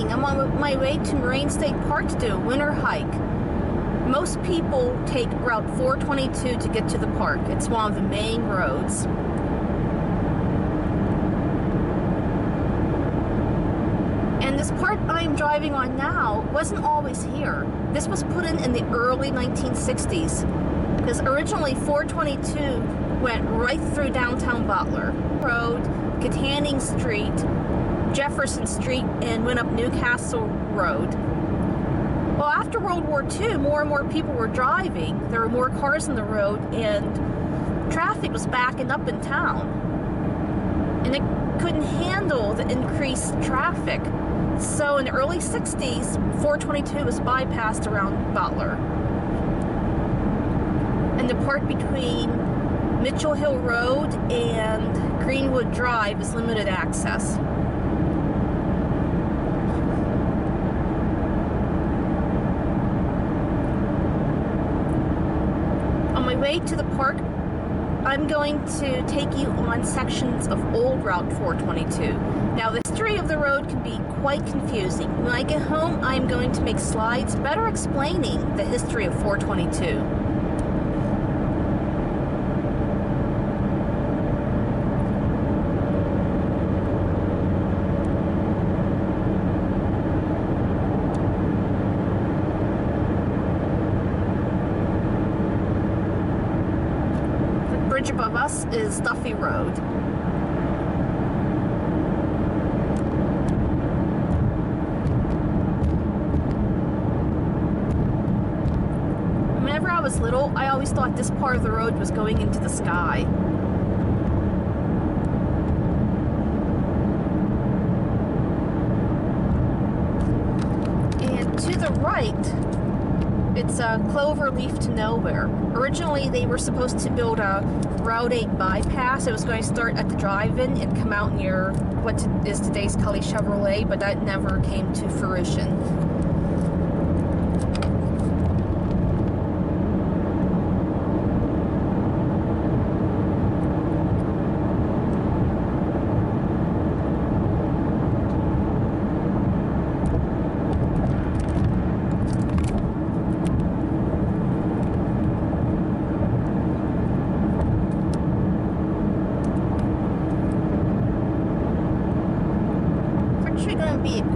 morning. I'm on my way to Moraine State Park to do a winter hike. Most people take Route 422 to get to the park. It's one of the main roads. And this part I'm driving on now wasn't always here. This was put in the early 1960s, because originally 422 went right through downtown Butler Road, Katanning Street, Jefferson Street, and went up Newcastle Road. Well, after World War II, more and more people were driving. There were more cars on the road, and traffic was backing up in town. And it couldn't handle the increased traffic. So in the early 60s, 422 was bypassed around Butler. And the part between Mitchell Hill Road and Greenwood Drive is limited access. On my way to the park, I'm going to take you on sections of old Route 422. Now, the history of the road can be quite confusing. When I get home, I'm going to make slides better explaining the history of 422. Bridge above us is Duffy Road. Whenever I was little, I always thought this part of the road was going into the sky. And to the right, it's a Cloverleaf to nowhere. Originally, they were supposed to build a Route 8 bypass. It was going to start at the drive-in and come out near what is today's Cully Chevrolet, but that never came to fruition.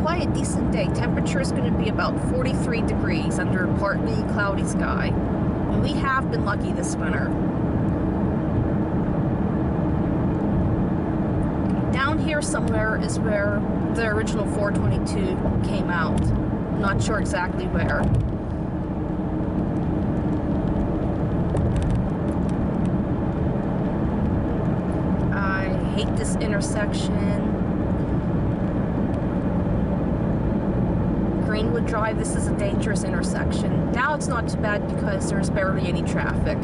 Quite a decent day. Temperature is going to be about 43 degrees under partly cloudy sky. And we have been lucky this winter. Down here somewhere is where the original 422 came out. I'm not sure exactly where. I hate this intersection. Greenwood Drive, this is a dangerous intersection. Now it's not too bad because there's barely any traffic.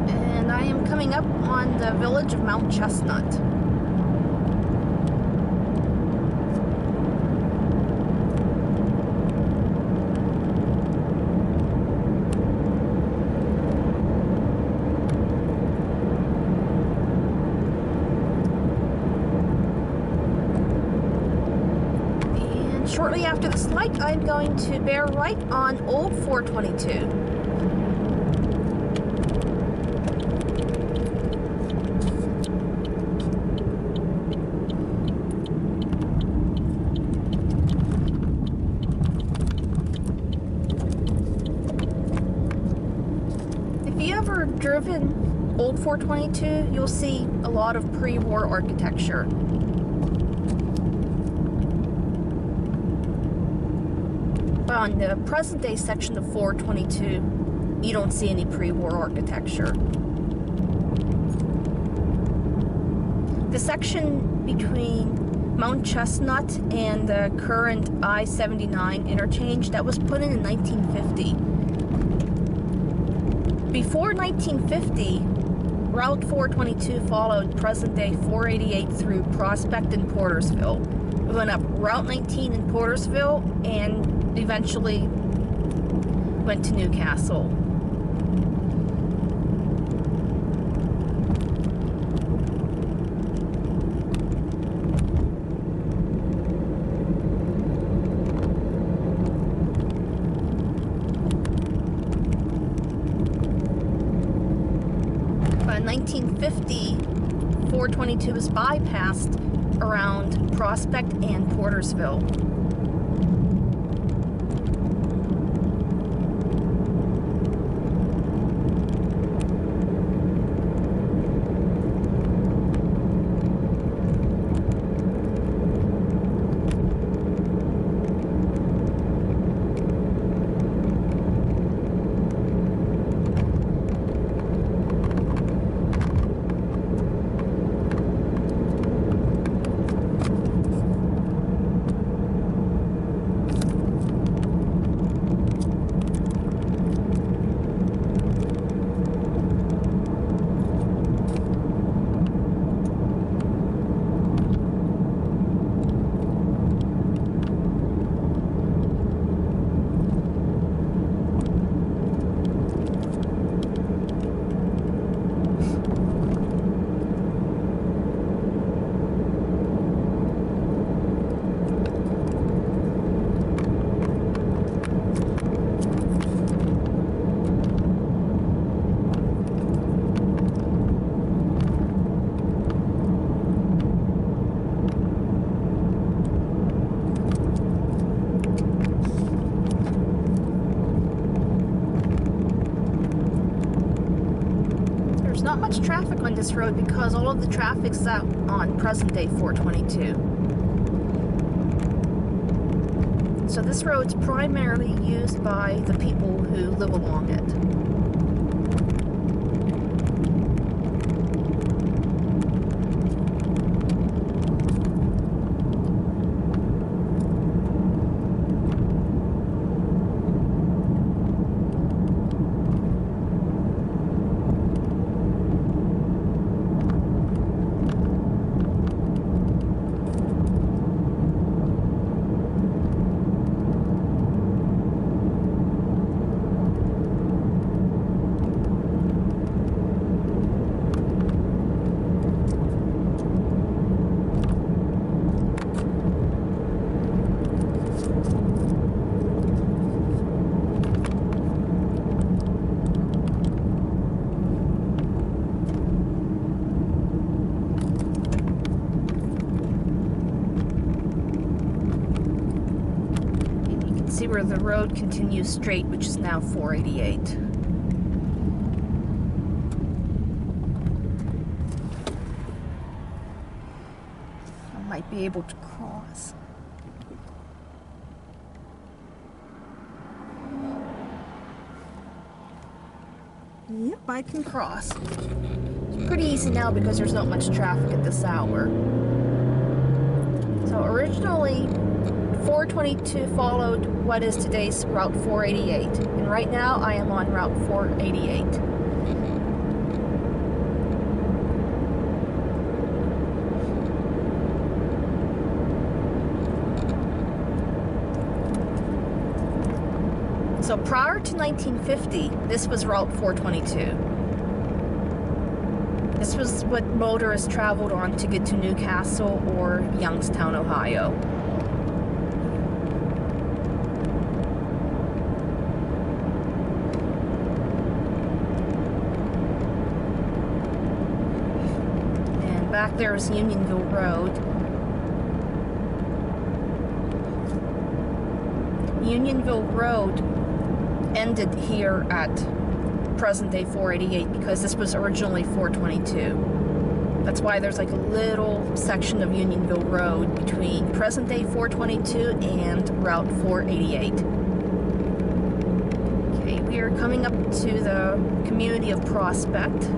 And I am coming up on the village of Mount Chestnut. Shortly after this light, I'm going to bear right on Old 422. If you ever driven Old 422, you'll see a lot of pre-war architecture. But on the present day section of 422, you don't see any pre-war architecture. The section between Mount Chestnut and the current I-79 interchange, that was put in 1950. Before 1950, Route 422 followed present-day 488 through Prospect and Portersville. We went up Route 19 in Portersville and eventually went to Newcastle. 1950, 422 was bypassed around Prospect and Portersville. Not much traffic on this road because all of the traffic's out on present-day 422. So this road's primarily used by the people who live along it. See where the road continues straight, which is now 488. I might be able to cross. Yep, I can cross. It's pretty easy now because there's not much traffic at this hour. So originally, 422 followed what is today's Route 488, and right now I am on Route 488. So prior to 1950, this was Route 422. This was what motorists traveled on to get to Newcastle or Youngstown, Ohio. Back there is Unionville Road. Unionville Road ended here at present-day 488 because this was originally 422. That's why there's like a little section of Unionville Road between present-day 422 and Route 488. Okay, we are coming up to the community of Prospect.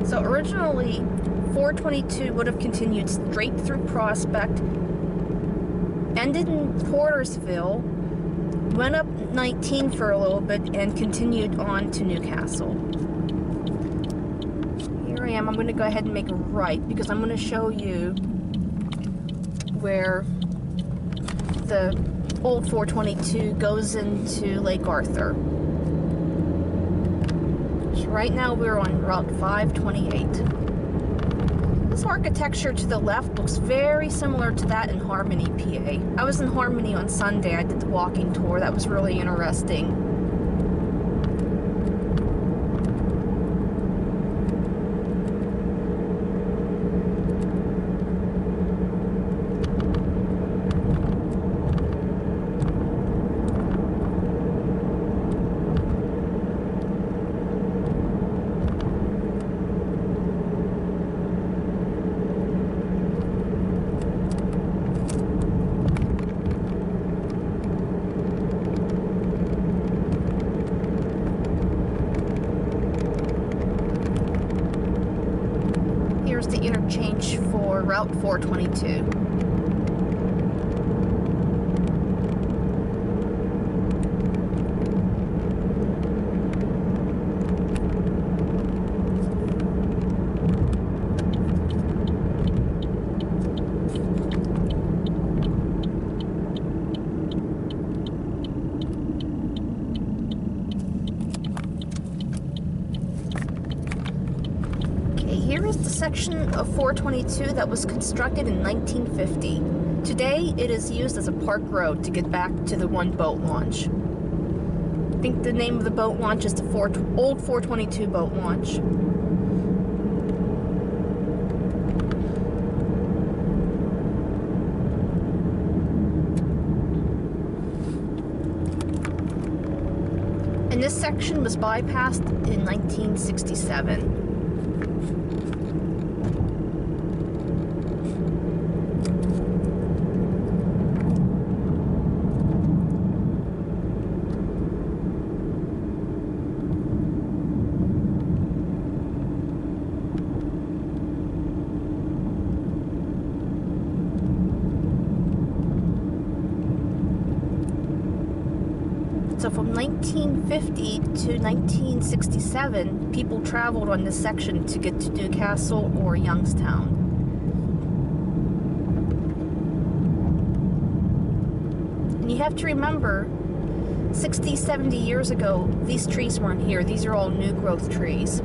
So originally, 422 would have continued straight through Prospect, ended in Portersville, went up 19 for a little bit, and continued on to Newcastle. Here I am. I'm going to go ahead and make a right because I'm going to show you where the old 422 goes into Lake Arthur. So right now we're on Route 528. This architecture to the left looks very similar to that in Harmony, PA. I was in Harmony on Sunday. I did the walking tour. That was really interesting. Here's the interchange for Route 422. Here is the section of 422 that was constructed in 1950. Today, it is used as a park road to get back to the one boat launch. I think the name of the boat launch is the old 422 boat launch. And this section was bypassed in 1967. So from 1950 to 1967, people traveled on this section to get to Newcastle or Youngstown. And you have to remember, 60, 70 years ago, these trees weren't here. These are all new growth trees.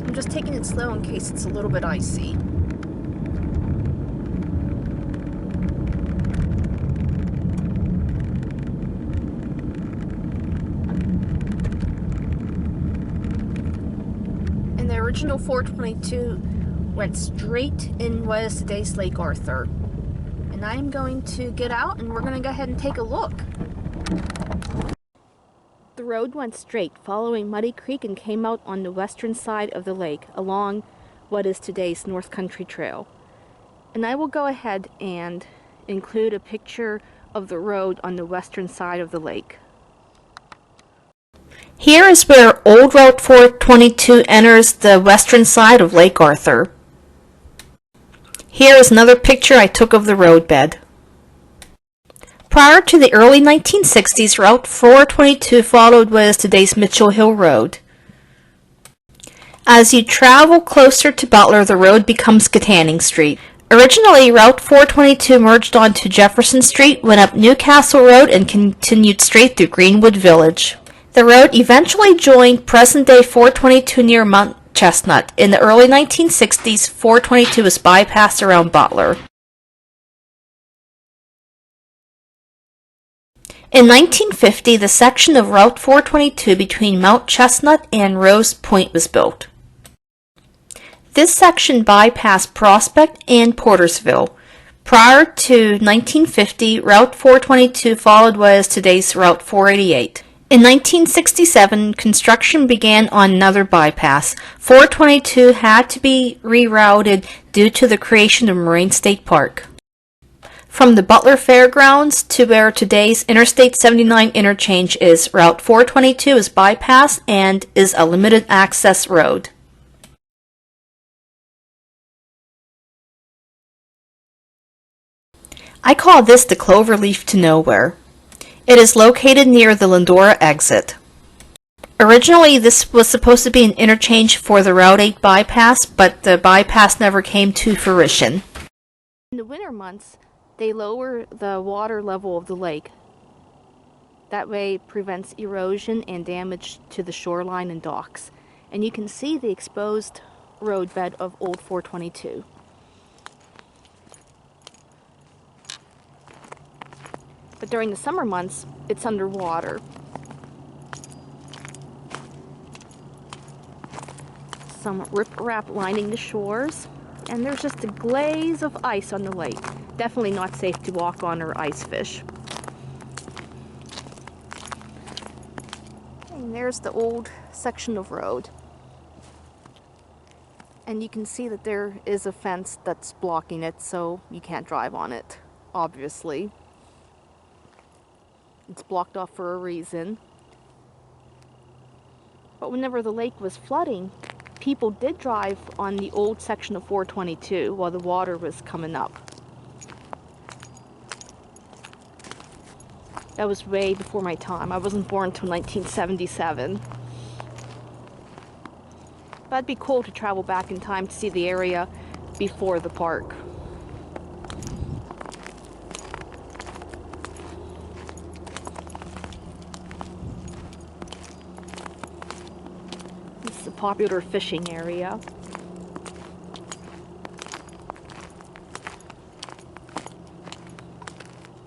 I'm just taking it slow in case it's a little bit icy. And the original 422 went straight in what is today's Lake Arthur. And I'm going to get out and we're going to go ahead and take a look. The road went straight, following Muddy Creek, and came out on the western side of the lake, along what is today's North Country Trail. And I will go ahead and include a picture of the road on the western side of the lake. Here is where Old Route 422 enters the western side of Lake Arthur. Here is another picture I took of the roadbed. Prior to the early 1960s, Route 422 followed what is today's Mitchell Hill Road. As you travel closer to Butler, the road becomes Katanning Street. Originally, Route 422 merged onto Jefferson Street, went up Newcastle Road, and continued straight through Greenwood Village. The road eventually joined present-day 422 near Mount Chestnut. In the early 1960s, 422 was bypassed around Butler. In 1950, the section of Route 422 between Mount Chestnut and Rose Point was built. This section bypassed Prospect and Portersville. Prior to 1950, Route 422 followed what is today's Route 488. In 1967, construction began on another bypass. 422 had to be rerouted due to the creation of Moraine State Park. From the Butler Fairgrounds to where today's Interstate 79 interchange is, Route 422 is bypassed and is a limited access road. I call this the cloverleaf to nowhere. It is located near the Lindora exit. Originally, this was supposed to be an interchange for the Route 8 bypass, but the bypass never came to fruition. In the winter months, they lower the water level of the lake. That way it prevents erosion and damage to the shoreline and docks. And you can see the exposed roadbed of Old 422. But during the summer months, it's underwater. Some riprap lining the shores, and there's just a glaze of ice on the lake. Definitely not safe to walk on or ice fish. And there's the old section of road. And you can see that there is a fence that's blocking it, so you can't drive on it, obviously. It's blocked off for a reason. But whenever the lake was flooding, people did drive on the old section of 422 while the water was coming up. That was way before my time. I wasn't born until 1977. But it'd be cool to travel back in time to see the area before the park. This is a popular fishing area.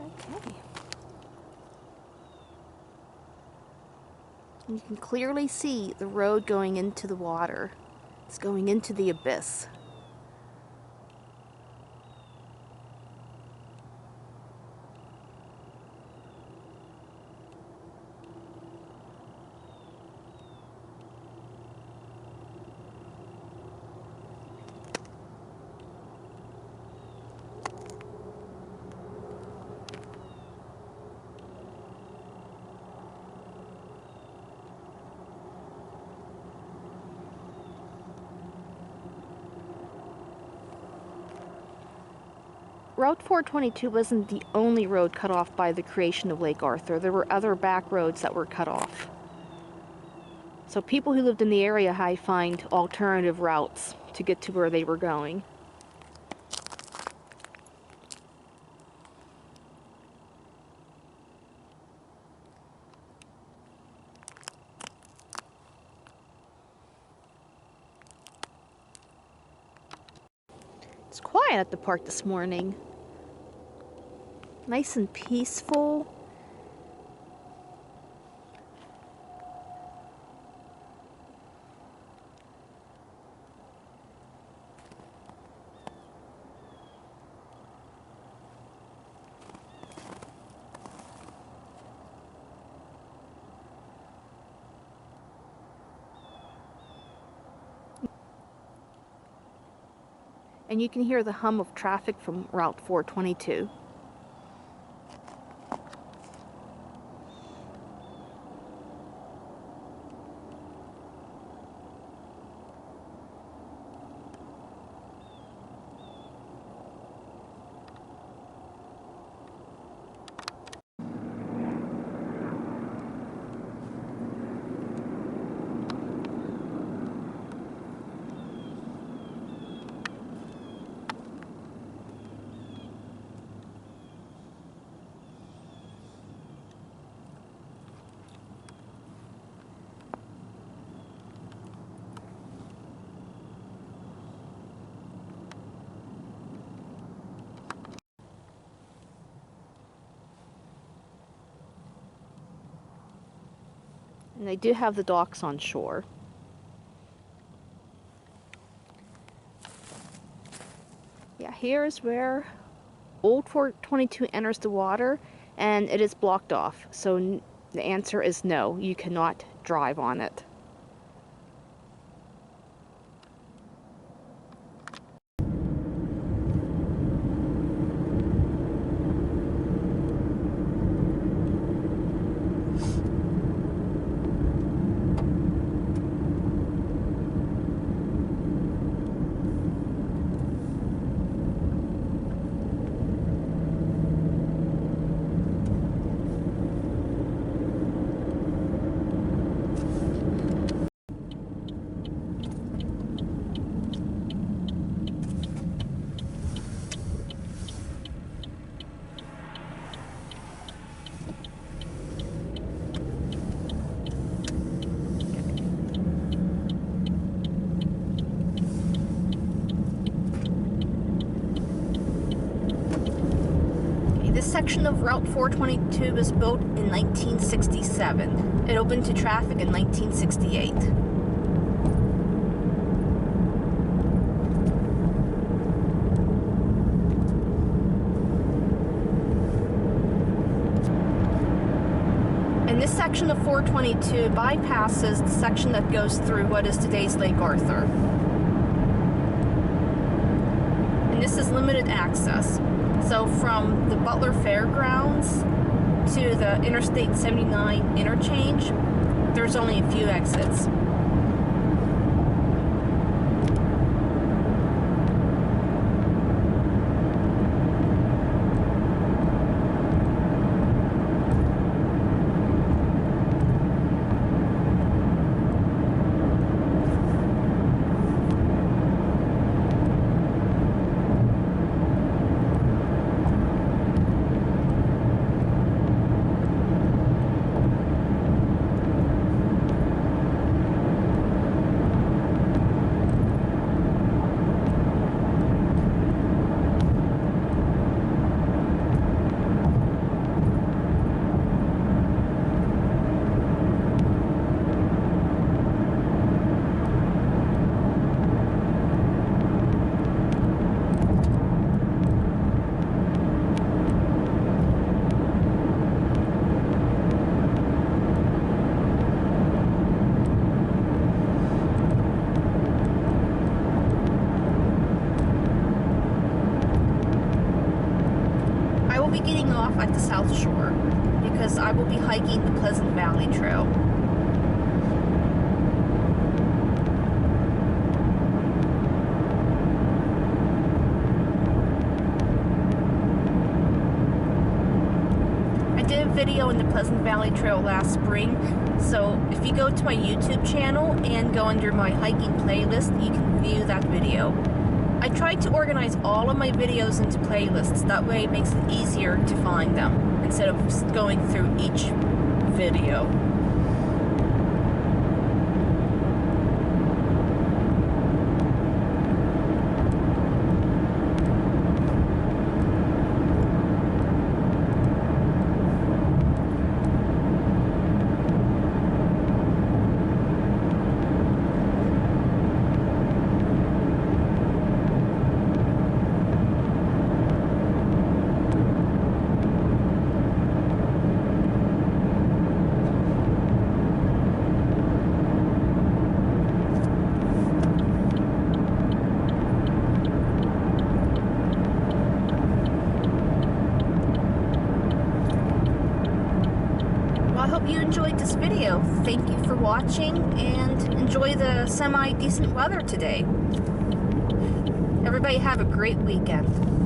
Okay. You can clearly see the road going into the water. It's going into the abyss. Route 422 wasn't the only road cut off by the creation of Lake Arthur. There were other back roads that were cut off. So people who lived in the area had to find alternative routes to get to where they were going. It's quiet at the park this morning. Nice and peaceful. And you can hear the hum of traffic from Route 422. And they do have the docks on shore. Yeah, here is where Old 422 enters the water, and it is blocked off. So The answer is no, you cannot drive on it. This section of Route 422 was built in 1967. It opened to traffic in 1968. And this section of 422 bypasses the section that goes through what is today's Lake Arthur. And this is limited access. So from the Butler Fairgrounds to the Interstate 79 interchange, there's only a few exits. Getting off at the South Shore because I will be hiking the Pleasant Valley Trail. I did a video in the Pleasant Valley Trail last spring, so if you go to my YouTube channel and go under my hiking playlist, you can view that video. I tried to organize all of my videos into playlists, that way it makes it easier to find them instead of just going through each video. I hope you enjoyed this video. Thank you for watching and enjoy the semi-decent weather today. Everybody have a great weekend.